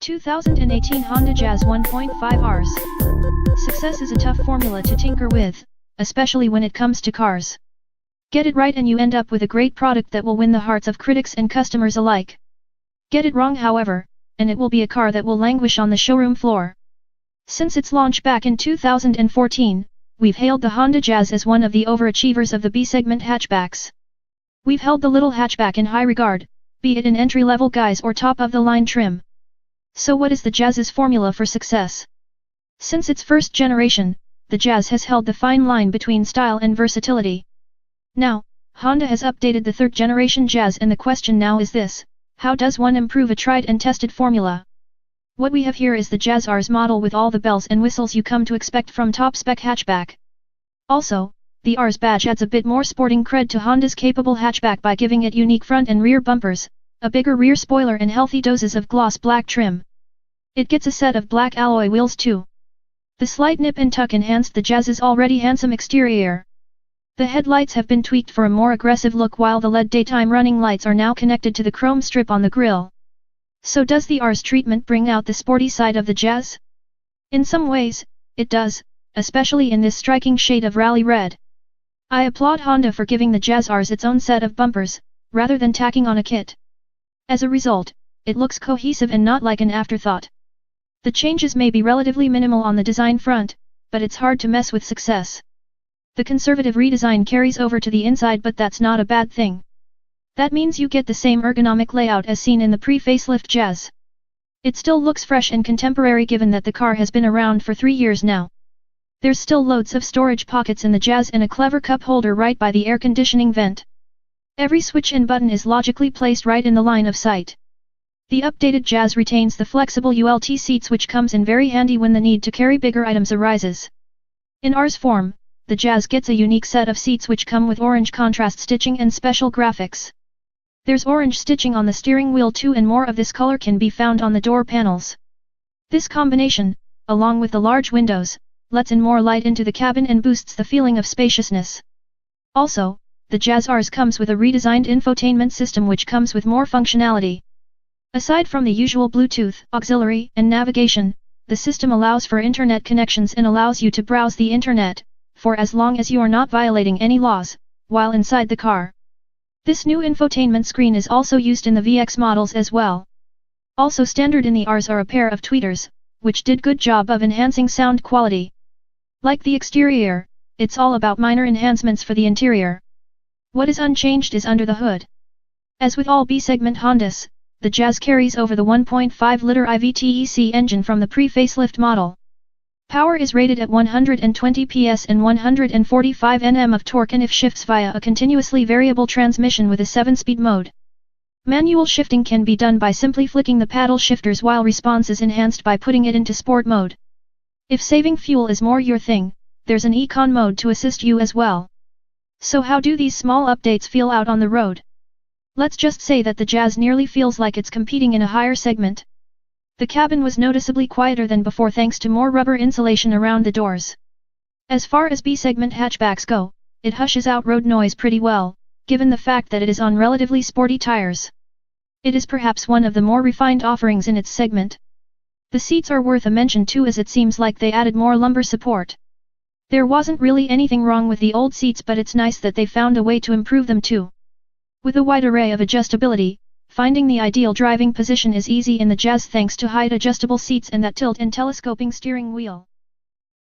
2018 Honda Jazz 1.5 Rs. Success is a tough formula to tinker with, especially when it comes to cars. Get it right and you end up with a great product that will win the hearts of critics and customers alike. Get it wrong however, and it will be a car that will languish on the showroom floor. Since its launch back in 2014, we've hailed the Honda Jazz as one of the overachievers of the B-segment hatchbacks. We've held the little hatchback in high regard, be it in entry-level guise or top-of-the-line trim. So what is the Jazz's formula for success? Since its first generation, the Jazz has held the fine line between style and versatility. Now, Honda has updated the third-generation Jazz and the question now is this: how does one improve a tried and tested formula? What we have here is the Jazz Rs model with all the bells and whistles you come to expect from top-spec hatchback. Also, the Rs badge adds a bit more sporting cred to Honda's capable hatchback by giving it unique front and rear bumpers, a bigger rear spoiler and healthy doses of gloss black trim. It gets a set of black alloy wheels too. The slight nip and tuck enhanced the Jazz's already handsome exterior. The headlights have been tweaked for a more aggressive look while the LED daytime running lights are now connected to the chrome strip on the grille. So does the Rs treatment bring out the sporty side of the Jazz? In some ways, it does, especially in this striking shade of rally red. I applaud Honda for giving the Jazz Rs its own set of bumpers, rather than tacking on a kit. As a result, it looks cohesive and not like an afterthought. The changes may be relatively minimal on the design front, but it's hard to mess with success. The conservative redesign carries over to the inside, but that's not a bad thing. That means you get the same ergonomic layout as seen in the pre-facelift Jazz. It still looks fresh and contemporary given that the car has been around for 3 years now. There's still loads of storage pockets in the Jazz and a clever cup holder right by the air conditioning vent. Every switch and button is logically placed right in the line of sight. The updated Jazz retains the flexible ULT seats which comes in very handy when the need to carry bigger items arises. In Rs form, the Jazz gets a unique set of seats which come with orange contrast stitching and special graphics. There's orange stitching on the steering wheel too, and more of this color can be found on the door panels. This combination, along with the large windows, lets in more light into the cabin and boosts the feeling of spaciousness. Also, the Jazz Rs comes with a redesigned infotainment system which comes with more functionality. Aside from the usual Bluetooth, auxiliary, and navigation, the system allows for internet connections and allows you to browse the internet, for as long as you are not violating any laws, while inside the car. This new infotainment screen is also used in the VX models as well. Also standard in the Rs are a pair of tweeters, which did good job of enhancing sound quality. Like the exterior, it's all about minor enhancements for the interior. What is unchanged is under the hood. As with all B-segment Hondas, the Jazz carries over the 1.5-liter IVTEC engine from the pre-facelift model. Power is rated at 120 PS and 145 Nm of torque and if shifts via a continuously variable transmission with a 7-speed mode. Manual shifting can be done by simply flicking the paddle shifters while response is enhanced by putting it into sport mode. If saving fuel is more your thing, there's an econ mode to assist you as well. So how do these small updates feel out on the road? Let's just say that the Jazz nearly feels like it's competing in a higher segment. The cabin was noticeably quieter than before thanks to more rubber insulation around the doors. As far as B-segment hatchbacks go, it hushes out road noise pretty well, given the fact that it is on relatively sporty tires. It is perhaps one of the more refined offerings in its segment. The seats are worth a mention too, as it seems like they added more lumbar support. There wasn't really anything wrong with the old seats, but it's nice that they found a way to improve them too. With a wide array of adjustability, finding the ideal driving position is easy in the Jazz thanks to height adjustable seats and that tilt and telescoping steering wheel.